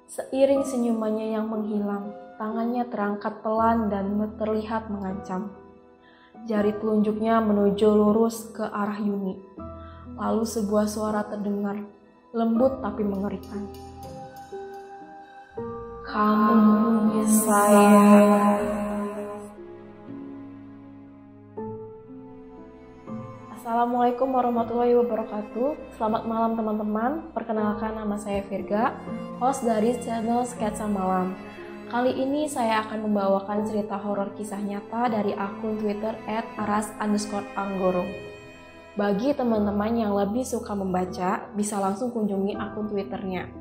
Seiring senyumannya yang menghilang, tangannya terangkat pelan dan terlihat mengancam. Jari telunjuknya menuju lurus ke arah Yuni. Lalu sebuah suara terdengar, lembut tapi mengerikan. Kamu punya saya. Assalamualaikum warahmatullahi wabarakatuh. Selamat malam teman-teman. Perkenalkan, nama saya Virga, host dari channel Sketsa Malam. Kali ini saya akan membawakan cerita horor kisah nyata dari akun Twitter @aras_anggoro. Bagi teman-teman yang lebih suka membaca, bisa langsung kunjungi akun Twitternya.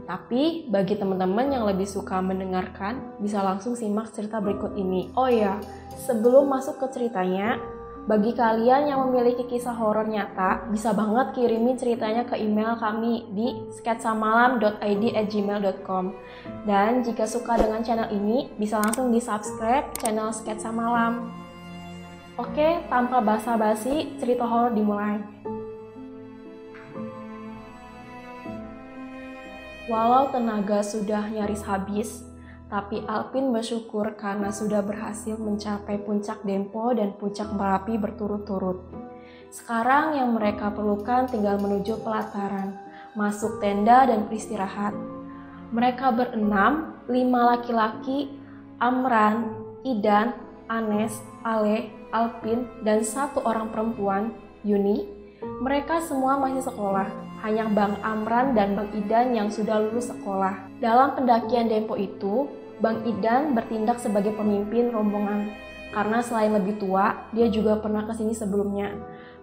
Tapi bagi teman-teman yang lebih suka mendengarkan, bisa langsung simak cerita berikut ini. Oh ya, sebelum masuk ke ceritanya, bagi kalian yang memiliki kisah horor nyata, bisa banget kirimin ceritanya ke email kami di sketsamalam.id@gmail.com. Dan jika suka dengan channel ini, bisa langsung di-subscribe channel Sketsa Malam. Oke, tanpa basa-basi, cerita horor dimulai. Walau tenaga sudah nyaris habis, tapi Alpin bersyukur karena sudah berhasil mencapai puncak Dempo dan puncak Merapi berturut-turut. Sekarang yang mereka perlukan tinggal menuju pelataran, masuk tenda dan beristirahat. Mereka berenam, 5 laki-laki, Amran, Idan, Anes, Ale, Alpin, dan 1 orang perempuan, Yuni. Mereka semua masih sekolah. Hanya Bang Amran dan Bang Idan yang sudah lulus sekolah. Dalam pendakian Dempo itu, Bang Idan bertindak sebagai pemimpin rombongan. Karena selain lebih tua, dia juga pernah kesini sebelumnya.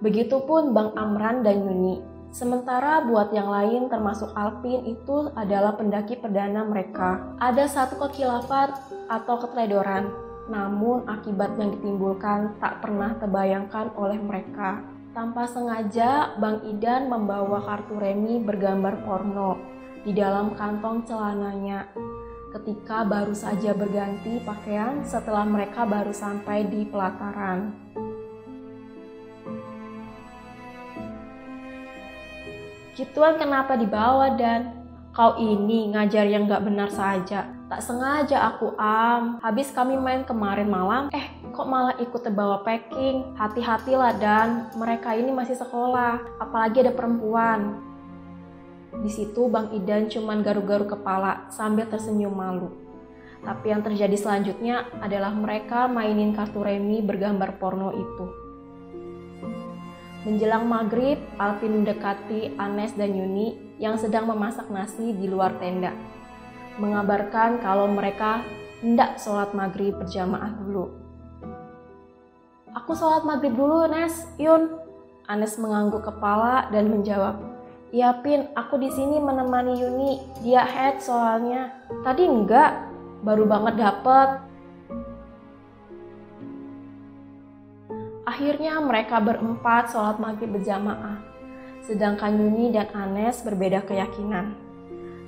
Begitupun Bang Amran dan Yuni. Sementara buat yang lain termasuk Alpin itu adalah pendaki perdana mereka. Ada satu kekilafan atau keteledoran, namun akibat yang ditimbulkan tak pernah terbayangkan oleh mereka. Tanpa sengaja, Bang Idan membawa kartu remi bergambar porno di dalam kantong celananya ketika baru saja berganti pakaian setelah mereka baru sampai di pelataran. Gituan kenapa dibawa, Dan? Kau ini ngajar yang gak benar saja. Tak sengaja aku, habis kami main kemarin malam, kok malah ikut terbawa packing. Hati-hatilah, Dan, mereka ini masih sekolah, apalagi ada perempuan. Di situ Bang Idan cuman garuk-garuk kepala sambil tersenyum malu. Tapi yang terjadi selanjutnya adalah mereka mainin kartu remi bergambar porno itu. Menjelang maghrib, Alpin mendekati Anes dan Yuni yang sedang memasak nasi di luar tenda, mengabarkan kalau mereka hendak sholat maghrib berjamaah dulu. Aku sholat maghrib dulu, Nes, Yun. Anes mengangguk kepala dan menjawab, "Iya, Pin, aku di sini menemani Yuni. Dia head soalnya. Tadi enggak, baru banget dapet." Akhirnya mereka berempat sholat maghrib berjamaah, sedangkan Yuni dan Anes berbeda keyakinan.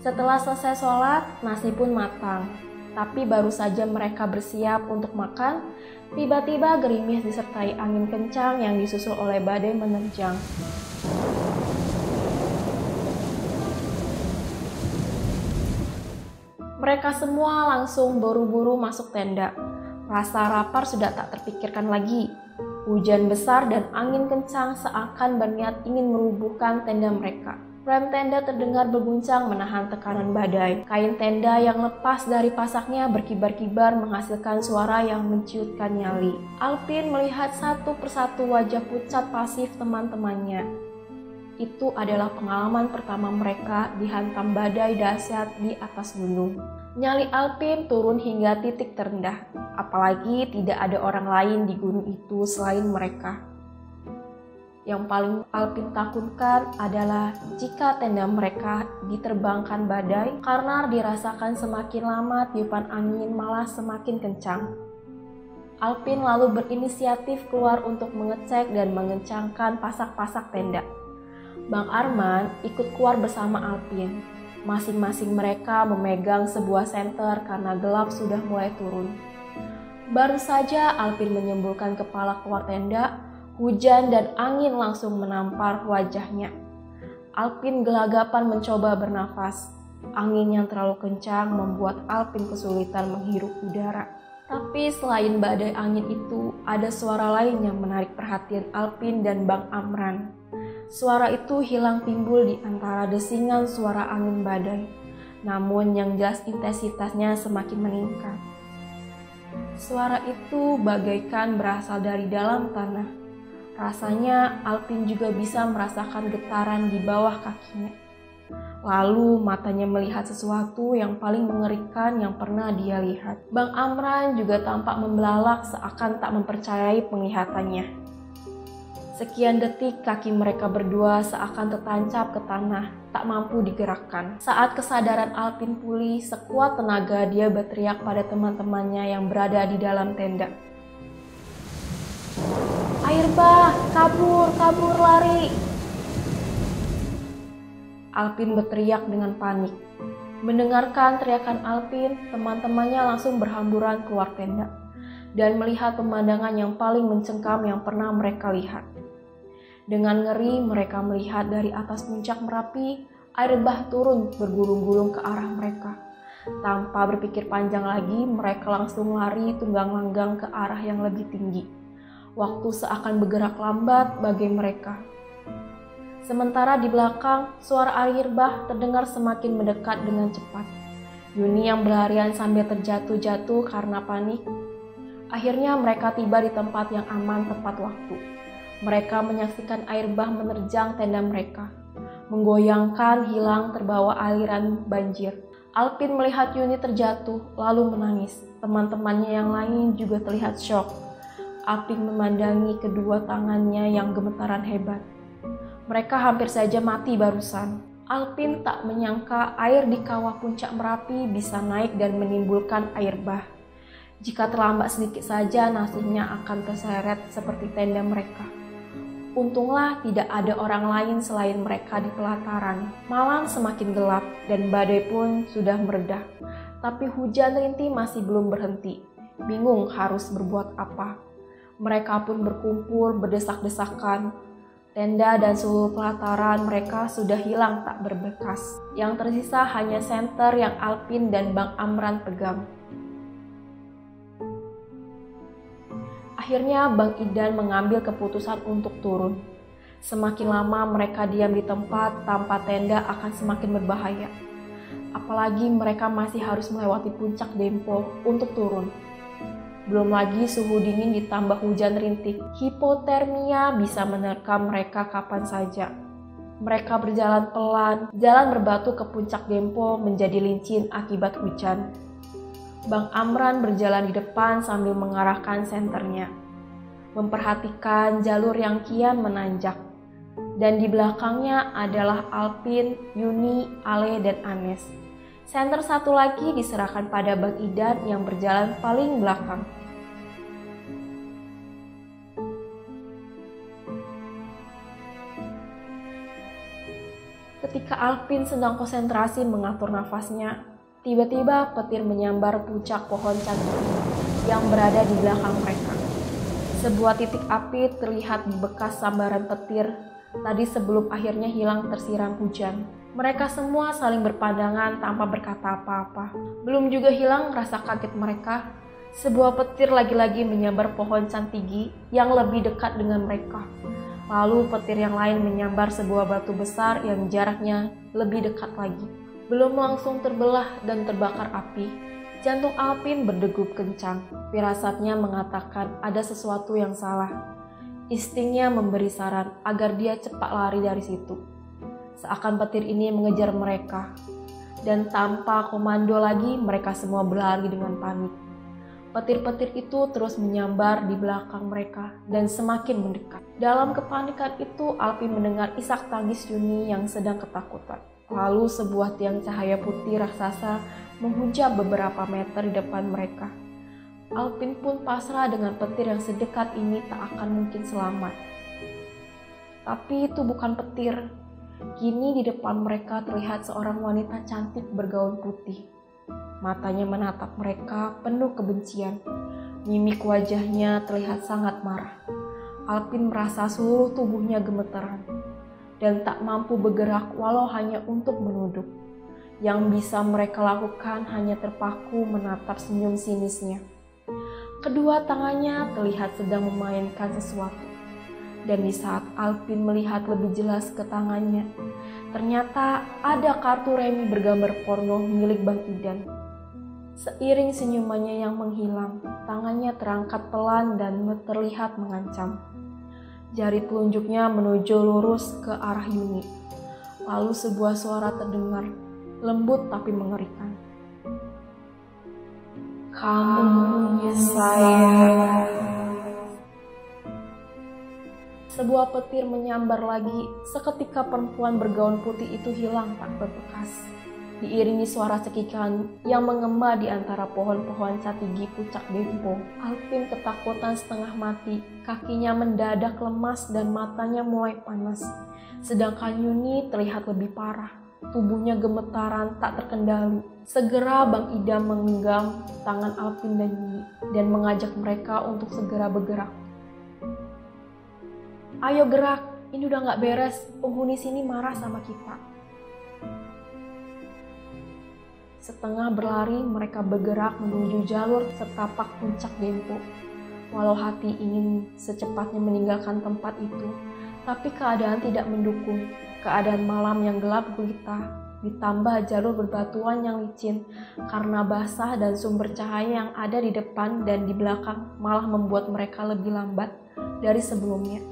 Setelah selesai sholat, nasi pun matang. Tapi baru saja mereka bersiap untuk makan, tiba-tiba gerimis disertai angin kencang yang disusul oleh badai menerjang. Mereka semua langsung buru-buru masuk tenda. Rasa lapar sudah tak terpikirkan lagi. Hujan besar dan angin kencang seakan berniat ingin merubuhkan tenda mereka. Rem tenda terdengar berguncang menahan tekanan badai. Kain tenda yang lepas dari pasaknya berkibar-kibar menghasilkan suara yang menciutkan nyali. Alpin melihat satu persatu wajah pucat pasif teman-temannya. Itu adalah pengalaman pertama mereka dihantam badai dahsyat di atas gunung. Nyali Alpin turun hingga titik terendah, apalagi tidak ada orang lain di gunung itu selain mereka. Yang paling Alpin takutkan adalah jika tenda mereka diterbangkan badai karena dirasakan semakin lama tiupan angin malah semakin kencang. Alpin lalu berinisiatif keluar untuk mengecek dan mengencangkan pasak-pasak tenda. Bang Arman ikut keluar bersama Alpin. Masing-masing mereka memegang sebuah senter karena gelap sudah mulai turun. Baru saja Alpin menyembulkan kepala keluar tenda, hujan dan angin langsung menampar wajahnya. Alpin gelagapan mencoba bernafas. Angin yang terlalu kencang membuat Alpin kesulitan menghirup udara. Tapi selain badai angin itu, ada suara lain yang menarik perhatian Alpin dan Bang Amran. Suara itu hilang timbul di antara desingan suara angin badai, namun yang jelas intensitasnya semakin meningkat. Suara itu bagaikan berasal dari dalam tanah. Rasanya Alpin juga bisa merasakan getaran di bawah kakinya. Lalu matanya melihat sesuatu yang paling mengerikan yang pernah dia lihat. Bang Amran juga tampak membelalak seakan tak mempercayai penglihatannya. Sekian detik kaki mereka berdua seakan tertancap ke tanah, tak mampu digerakkan. Saat kesadaran Alpin pulih, sekuat tenaga dia berteriak pada teman-temannya yang berada di dalam tenda. "Air bah, kabur, kabur, lari!" Alpin berteriak dengan panik. Mendengarkan teriakan Alpin, teman-temannya langsung berhamburan keluar tenda dan melihat pemandangan yang paling mencengkam yang pernah mereka lihat. Dengan ngeri mereka melihat dari atas puncak Merapi, air bah turun bergulung-gulung ke arah mereka. Tanpa berpikir panjang lagi, mereka langsung lari tunggang-langgang ke arah yang lebih tinggi. Waktu seakan bergerak lambat bagi mereka. Sementara di belakang, suara air bah terdengar semakin mendekat dengan cepat. Yuni yang berlarian sambil terjatuh-jatuh karena panik. Akhirnya mereka tiba di tempat yang aman tepat waktu. Mereka menyaksikan air bah menerjang tenda mereka, menggoyangkan hilang terbawa aliran banjir. Alpin melihat Yuni terjatuh, lalu menangis. Teman-temannya yang lain juga terlihat syok. Alpin memandangi kedua tangannya yang gemetaran hebat. Mereka hampir saja mati barusan. Alpin tak menyangka air di kawah puncak Merapi bisa naik dan menimbulkan air bah. Jika terlambat sedikit saja, nasibnya akan terseret seperti tenda mereka. Untunglah tidak ada orang lain selain mereka di pelataran. Malam semakin gelap dan badai pun sudah mereda. Tapi hujan rintih masih belum berhenti. Bingung harus berbuat apa. Mereka pun berkumpul berdesak-desakan. Tenda dan seluruh pelataran mereka sudah hilang tak berbekas. Yang tersisa hanya senter yang Alpin dan Bang Amran pegang. Akhirnya Bang Idan mengambil keputusan untuk turun. Semakin lama mereka diam di tempat tanpa tenda akan semakin berbahaya. Apalagi mereka masih harus melewati puncak Dempo untuk turun. Belum lagi suhu dingin ditambah hujan rintik. Hipotermia bisa menerkam mereka kapan saja. Mereka berjalan pelan, jalan berbatu ke puncak Dempo menjadi licin akibat hujan. Bang Amran berjalan di depan sambil mengarahkan senternya, memperhatikan jalur yang kian menanjak. Dan di belakangnya adalah Alpin, Yuni, Ale, dan Anes. Senter satu lagi diserahkan pada Bang Idan yang berjalan paling belakang. Ketika Alpin sedang konsentrasi mengatur nafasnya, tiba-tiba petir menyambar puncak pohon cantik yang berada di belakang mereka. Sebuah titik api terlihat di bekas sambaran petir tadi sebelum akhirnya hilang tersiram hujan. Mereka semua saling berpandangan tanpa berkata apa-apa. Belum juga hilang rasa kaget mereka. Sebuah petir lagi-lagi menyambar pohon cantigi yang lebih dekat dengan mereka. Lalu petir yang lain menyambar sebuah batu besar yang jaraknya lebih dekat lagi. Belum langsung terbelah dan terbakar api, jantung Alpin berdegup kencang. Firasatnya mengatakan ada sesuatu yang salah. Instingnya memberi saran agar dia cepat lari dari situ. Seakan petir ini mengejar mereka. Dan tanpa komando lagi, mereka semua berlari dengan panik. Petir-petir itu terus menyambar di belakang mereka dan semakin mendekat. Dalam kepanikan itu, Alpin mendengar isak tangis Yuni yang sedang ketakutan. Lalu sebuah tiang cahaya putih raksasa menghujam beberapa meter di depan mereka. Alpin pun pasrah dengan petir yang sedekat ini tak akan mungkin selamat. Tapi itu bukan petir. Kini di depan mereka terlihat seorang wanita cantik bergaun putih. Matanya menatap mereka penuh kebencian. Mimik wajahnya terlihat sangat marah. Alpin merasa seluruh tubuhnya gemetaran dan tak mampu bergerak walau hanya untuk menunduk. Yang bisa mereka lakukan hanya terpaku menatap senyum sinisnya. Kedua tangannya terlihat sedang memainkan sesuatu. Dan di saat Alvin melihat lebih jelas ke tangannya, ternyata ada kartu remi bergambar porno milik Bang Idan. Seiring senyumannya yang menghilang, tangannya terangkat pelan dan terlihat mengancam. Jari telunjuknya menuju lurus ke arah Yuni. Lalu sebuah suara terdengar, lembut tapi mengerikan. Kamu punya saya. Sebuah petir menyambar lagi, seketika perempuan bergaun putih itu hilang tak berbekas. Diiringi suara cekikan yang mengema di antara pohon-pohon catigi pucak dempo. Alvin ketakutan setengah mati, kakinya mendadak lemas dan matanya mulai panas. Sedangkan Yuni terlihat lebih parah, tubuhnya gemetaran tak terkendali. Segera Bang Idan menggenggam tangan Alvin dan Yuni dan mengajak mereka untuk segera bergerak. Ayo gerak, ini udah gak beres, penghuni sini marah sama kita. Setengah berlari, mereka bergerak menuju jalur setapak puncak dempo. Walau hati ingin secepatnya meninggalkan tempat itu, tapi keadaan tidak mendukung. Keadaan malam yang gelap gulita, ditambah jalur berbatuan yang licin karena basah dan sumber cahaya yang ada di depan dan di belakang malah membuat mereka lebih lambat dari sebelumnya.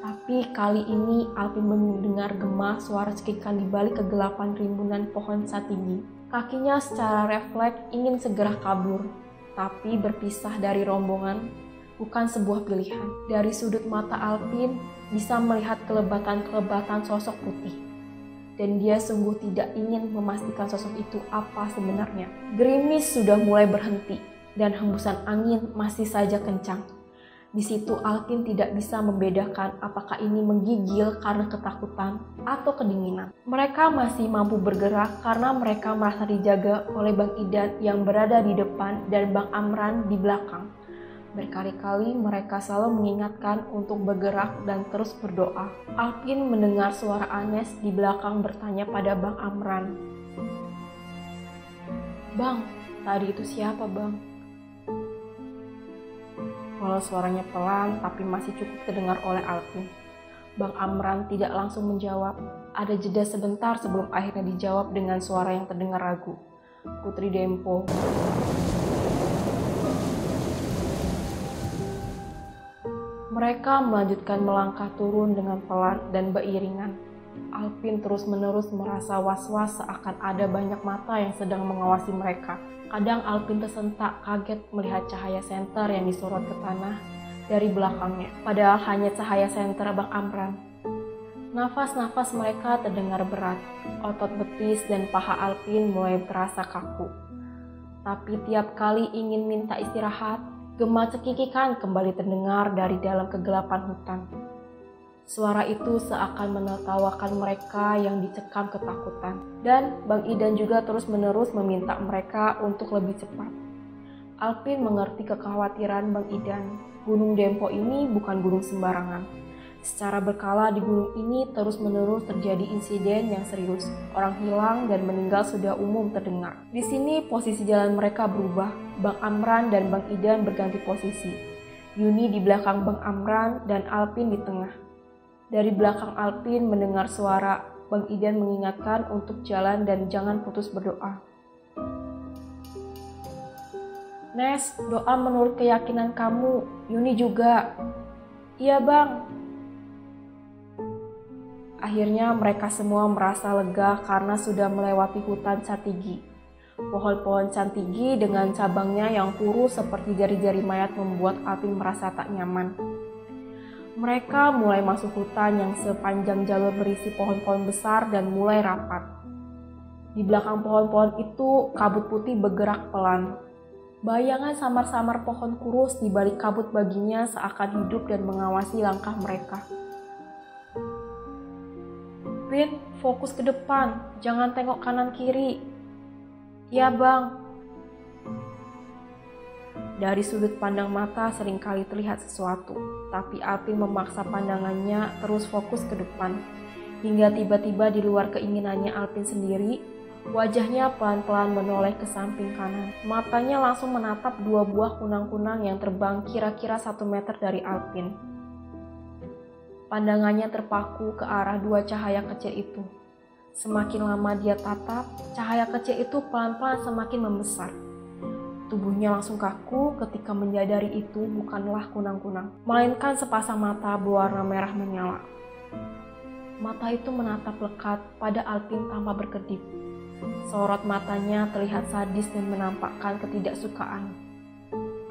Tapi kali ini Alvin mendengar gema suara cekikan di balik kegelapan rimbunan pohon satinggi. Kakinya secara refleks ingin segera kabur, tapi berpisah dari rombongan bukan sebuah pilihan. Dari sudut mata Alvin bisa melihat kelebatan-kelebatan sosok putih. Dan dia sungguh tidak ingin memastikan sosok itu apa sebenarnya. Gerimis sudah mulai berhenti dan hembusan angin masih saja kencang. Di situ Alvin tidak bisa membedakan apakah ini menggigil karena ketakutan atau kedinginan. Mereka masih mampu bergerak karena mereka merasa dijaga oleh Bang Idan yang berada di depan dan Bang Amran di belakang. Berkali-kali mereka selalu mengingatkan untuk bergerak dan terus berdoa. Alvin mendengar suara Anes di belakang bertanya pada Bang Amran. "Bang, tadi itu siapa, Bang?" Walau suaranya pelan, tapi masih cukup terdengar oleh Alvin. Bang Amran tidak langsung menjawab. Ada jeda sebentar sebelum akhirnya dijawab dengan suara yang terdengar ragu. "Putri Dempo." Mereka melanjutkan melangkah turun dengan pelan dan beriringan. Alvin terus-menerus merasa was-was seakan ada banyak mata yang sedang mengawasi mereka. Kadang Alvin tersentak kaget melihat cahaya senter yang disorot ke tanah dari belakangnya. Padahal hanya cahaya senter Bang Amran. Nafas-nafas mereka terdengar berat. Otot betis dan paha Alvin mulai terasa kaku. Tapi tiap kali ingin minta istirahat, gema cekikikan kembali terdengar dari dalam kegelapan hutan. Suara itu seakan menertawakan mereka yang dicekam ketakutan. Dan Bang Idan juga terus-menerus meminta mereka untuk lebih cepat. Alvin mengerti kekhawatiran Bang Idan. Gunung Dempo ini bukan gunung sembarangan. Secara berkala di gunung ini terus-menerus terjadi insiden yang serius. Orang hilang dan meninggal sudah umum terdengar. Di sini posisi jalan mereka berubah. Bang Amran dan Bang Idan berganti posisi. Yuni di belakang Bang Amran dan Alvin di tengah. Dari belakang Alvin mendengar suara Bang Idan mengingatkan untuk jalan dan jangan putus berdoa. "Nes, doa menurut keyakinan kamu, Yuni juga." "Iya Bang." Akhirnya mereka semua merasa lega karena sudah melewati hutan Catigi. Pohon-pohon Catigi dengan cabangnya yang kurus seperti jari-jari mayat membuat Alvin merasa tak nyaman. Mereka mulai masuk hutan yang sepanjang jalur berisi pohon-pohon besar dan mulai rapat. Di belakang pohon-pohon itu, kabut putih bergerak pelan. Bayangan samar-samar pohon kurus di balik kabut baginya seakan hidup dan mengawasi langkah mereka. "Vin, fokus ke depan, jangan tengok kanan kiri." "Ya Bang." Dari sudut pandang mata seringkali terlihat sesuatu, tapi Alvin memaksa pandangannya terus fokus ke depan. Hingga tiba-tiba di luar keinginannya Alvin sendiri, Wajahnya pelan-pelan menoleh ke samping kanan. Matanya langsung menatap 2 buah kunang-kunang yang terbang kira-kira 1 meter dari Alpin. Pandangannya terpaku ke arah 2 cahaya kecil itu. Semakin lama dia tatap, cahaya kecil itu pelan-pelan semakin membesar. Tubuhnya langsung kaku ketika menyadari itu bukanlah kunang-kunang, melainkan sepasang mata berwarna merah menyala. Mata itu menatap lekat pada Alpin tanpa berkedip. Sorot matanya terlihat sadis dan menampakkan ketidaksukaan.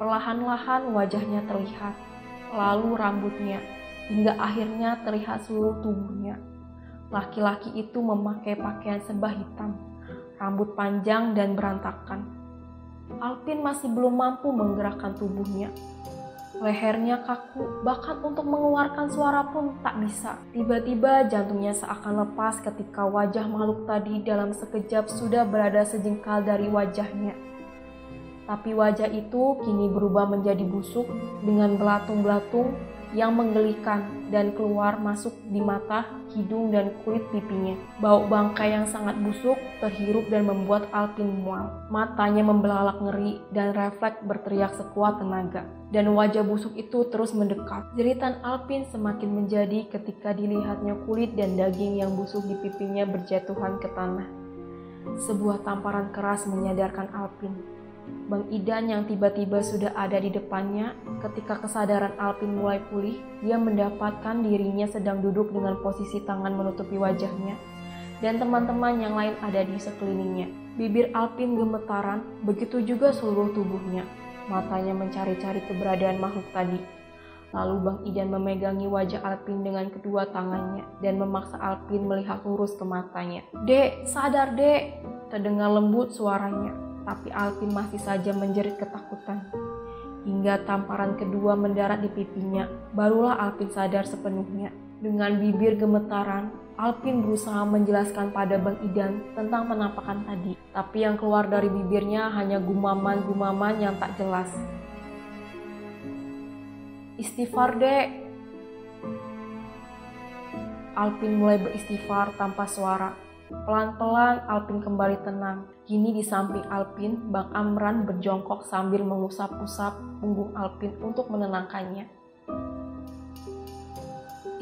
Perlahan-lahan wajahnya terlihat, lalu rambutnya, hingga akhirnya terlihat seluruh tubuhnya. Laki-laki itu memakai pakaian serba hitam, rambut panjang dan berantakan. Alpin masih belum mampu menggerakkan tubuhnya. Lehernya kaku, bahkan untuk mengeluarkan suara pun tak bisa. Tiba-tiba jantungnya seakan lepas ketika wajah makhluk tadi dalam sekejap sudah berada sejengkal dari wajahnya. Tapi wajah itu kini berubah menjadi busuk dengan belatung-belatung yang menggelikan dan keluar masuk di mata, hidung, dan kulit pipinya. Bau bangkai yang sangat busuk terhirup dan membuat Alpin mual. Matanya membelalak ngeri dan refleks berteriak sekuat tenaga. Dan wajah busuk itu terus mendekat. Jeritan Alpin semakin menjadi ketika dilihatnya kulit dan daging yang busuk di pipinya berjatuhan ke tanah. Sebuah tamparan keras menyadarkan Alpin. Bang Idan yang tiba-tiba sudah ada di depannya, ketika kesadaran Alpin mulai pulih, dia mendapatkan dirinya sedang duduk dengan posisi tangan menutupi wajahnya, dan teman-teman yang lain ada di sekelilingnya. Bibir Alpin gemetaran, begitu juga seluruh tubuhnya. Matanya mencari-cari keberadaan makhluk tadi. Lalu Bang Idan memegangi wajah Alpin dengan kedua tangannya, dan memaksa Alpin melihat lurus ke matanya. "Dek, sadar dek!" terdengar lembut suaranya. Tapi Alpin masih saja menjerit ketakutan. Hingga tamparan kedua mendarat di pipinya, barulah Alpin sadar sepenuhnya. Dengan bibir gemetaran, Alpin berusaha menjelaskan pada Bang Idan tentang penampakan tadi. Tapi yang keluar dari bibirnya hanya gumaman-gumaman yang tak jelas. "Istighfar, Dek." Alpin mulai beristighfar tanpa suara. Pelan-pelan Alpin kembali tenang. Kini di samping Alpin, Bang Amran berjongkok sambil mengusap-usap punggung Alpin untuk menenangkannya.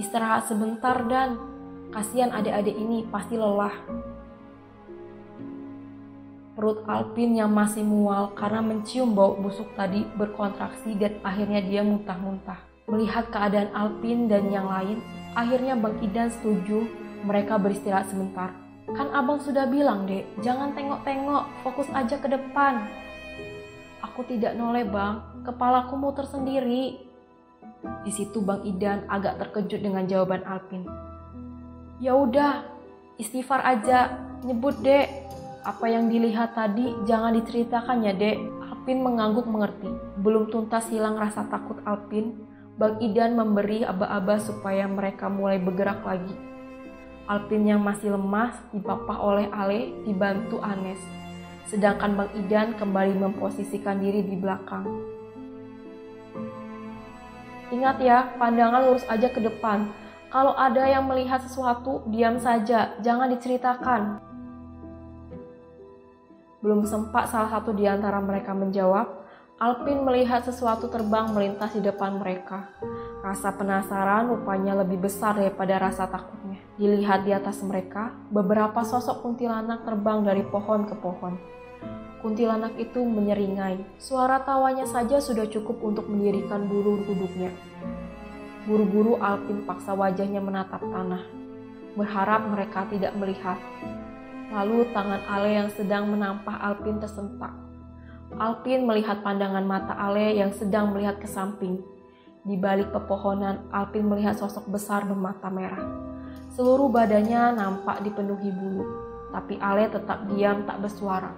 "Istirahat sebentar Dan, kasihan adik-adik ini pasti lelah." Perut Alpin yang masih mual karena mencium bau busuk tadi berkontraksi dan akhirnya dia muntah-muntah. Melihat keadaan Alpin dan yang lain, akhirnya Bang Idan setuju mereka beristirahat sebentar. "Kan abang sudah bilang, Dek, jangan tengok-tengok, fokus aja ke depan." "Aku tidak noleh, Bang. Kepalaku muter sendiri." Di situ Bang Idan agak terkejut dengan jawaban Alpin. "Ya udah, istighfar aja. Nyebut, Dek. Apa yang dilihat tadi jangan diceritakan ya, Dek." Alpin mengangguk mengerti. Belum tuntas hilang rasa takut Alpin, Bang Idan memberi aba-aba supaya mereka mulai bergerak lagi. Alpin yang masih lemas dipapah oleh Ale dibantu Anes, sedangkan Bang Idan kembali memposisikan diri di belakang. "Ingat ya, pandangan lurus aja ke depan. Kalau ada yang melihat sesuatu, diam saja, jangan diceritakan." Belum sempat salah satu di antara mereka menjawab, Alpin melihat sesuatu terbang melintas di depan mereka. Rasa penasaran rupanya lebih besar daripada rasa takutnya. Dilihat di atas mereka, beberapa sosok kuntilanak terbang dari pohon ke pohon. Kuntilanak itu menyeringai. Suara tawanya saja sudah cukup untuk mendirikan bulu kuduknya. Buru-buru Alpin paksa wajahnya menatap tanah, berharap mereka tidak melihat. Lalu tangan Ale yang sedang menampah Alpin tersentak. Alpin melihat pandangan mata Ale yang sedang melihat ke samping. Di balik pepohonan, Alpin melihat sosok besar bermata merah. Seluruh badannya nampak dipenuhi bulu, tapi Ale tetap diam tak bersuara.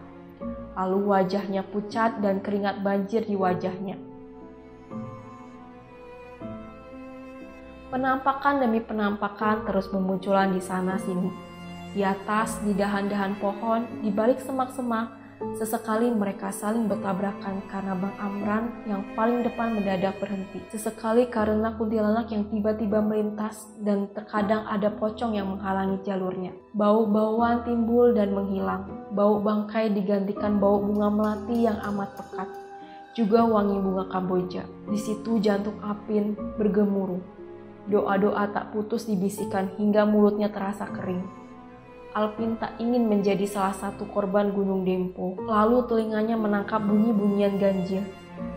Lalu wajahnya pucat dan keringat banjir di wajahnya. Penampakan demi penampakan terus bermunculan di sana-sini. Di atas, di dahan-dahan pohon, di balik semak-semak, sesekali mereka saling bertabrakan karena Bang Amran yang paling depan mendadak berhenti. Sesekali karena kuntilanak yang tiba-tiba melintas dan terkadang ada pocong yang menghalangi jalurnya. Bau-bauan timbul dan menghilang. bau bangkai digantikan bau bunga melati yang amat pekat, juga wangi bunga kamboja. Di situ jantung Alpin bergemuruh. Doa-doa tak putus dibisikkan hingga mulutnya terasa kering. Alpin tak ingin menjadi salah satu korban Gunung Dempo. Lalu telinganya menangkap bunyi-bunyian ganjil.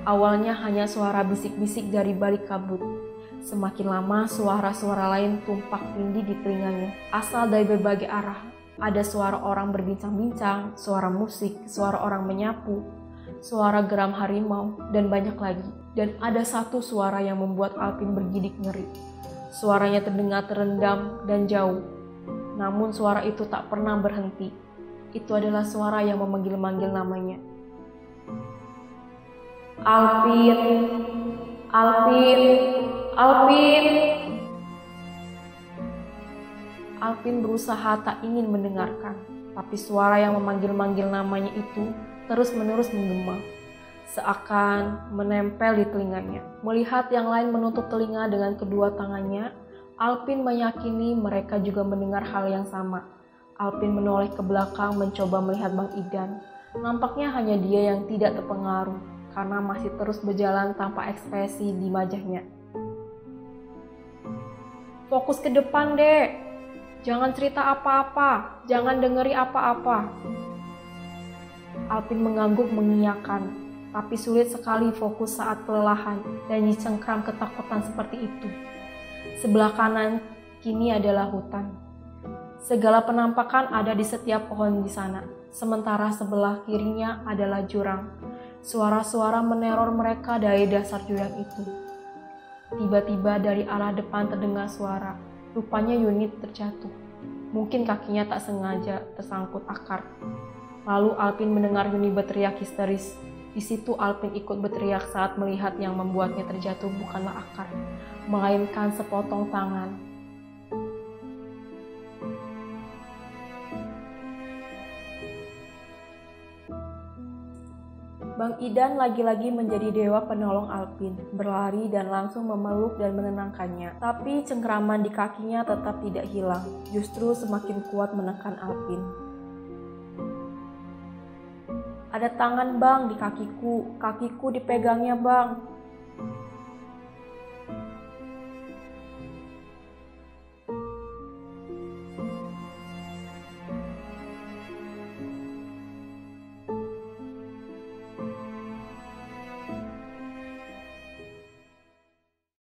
Awalnya hanya suara bisik-bisik dari balik kabut. Semakin lama suara-suara lain tumpak tindih di telinganya, asal dari berbagai arah. Ada suara orang berbincang-bincang, suara musik, suara orang menyapu, suara geram harimau, dan banyak lagi. Dan ada satu suara yang membuat Alpin bergidik ngeri. Suaranya terdengar terendam dan jauh. Namun suara itu tak pernah berhenti. Itu adalah suara yang memanggil-manggil namanya. Alpin, Alpin, Alpin. Alpin berusaha tak ingin mendengarkan, tapi suara yang memanggil-manggil namanya itu terus-menerus menggema, seakan menempel di telinganya. Melihat yang lain menutup telinga dengan kedua tangannya, Alpin meyakini mereka juga mendengar hal yang sama. Alpin menoleh ke belakang mencoba melihat Bang Idan. Nampaknya hanya dia yang tidak terpengaruh, karena masih terus berjalan tanpa ekspresi di wajahnya. Fokus ke depan, Dek. Jangan cerita apa-apa, jangan dengeri apa-apa. Alpin mengangguk mengiyakan, tapi sulit sekali fokus saat kelelahan dan dicengkram ketakutan seperti itu. Sebelah kanan kini adalah hutan. Segala penampakan ada di setiap pohon di sana, sementara sebelah kirinya adalah jurang. Suara-suara meneror mereka dari dasar jurang itu. Tiba-tiba dari arah depan terdengar suara. Rupanya Yunit terjatuh. Mungkin kakinya tak sengaja tersangkut akar. Lalu Alpin mendengar Yuni berteriak histeris. Di situ Alpin ikut berteriak saat melihat yang membuatnya terjatuh bukanlah akar, melainkan sepotong tangan. Bang Idan lagi-lagi menjadi dewa penolong Alpin, berlari dan langsung memeluk dan menenangkannya. Tapi cengkraman di kakinya tetap tidak hilang, justru semakin kuat menekan Alpin. Ada tangan, Bang, di kakiku dipegangnya, Bang.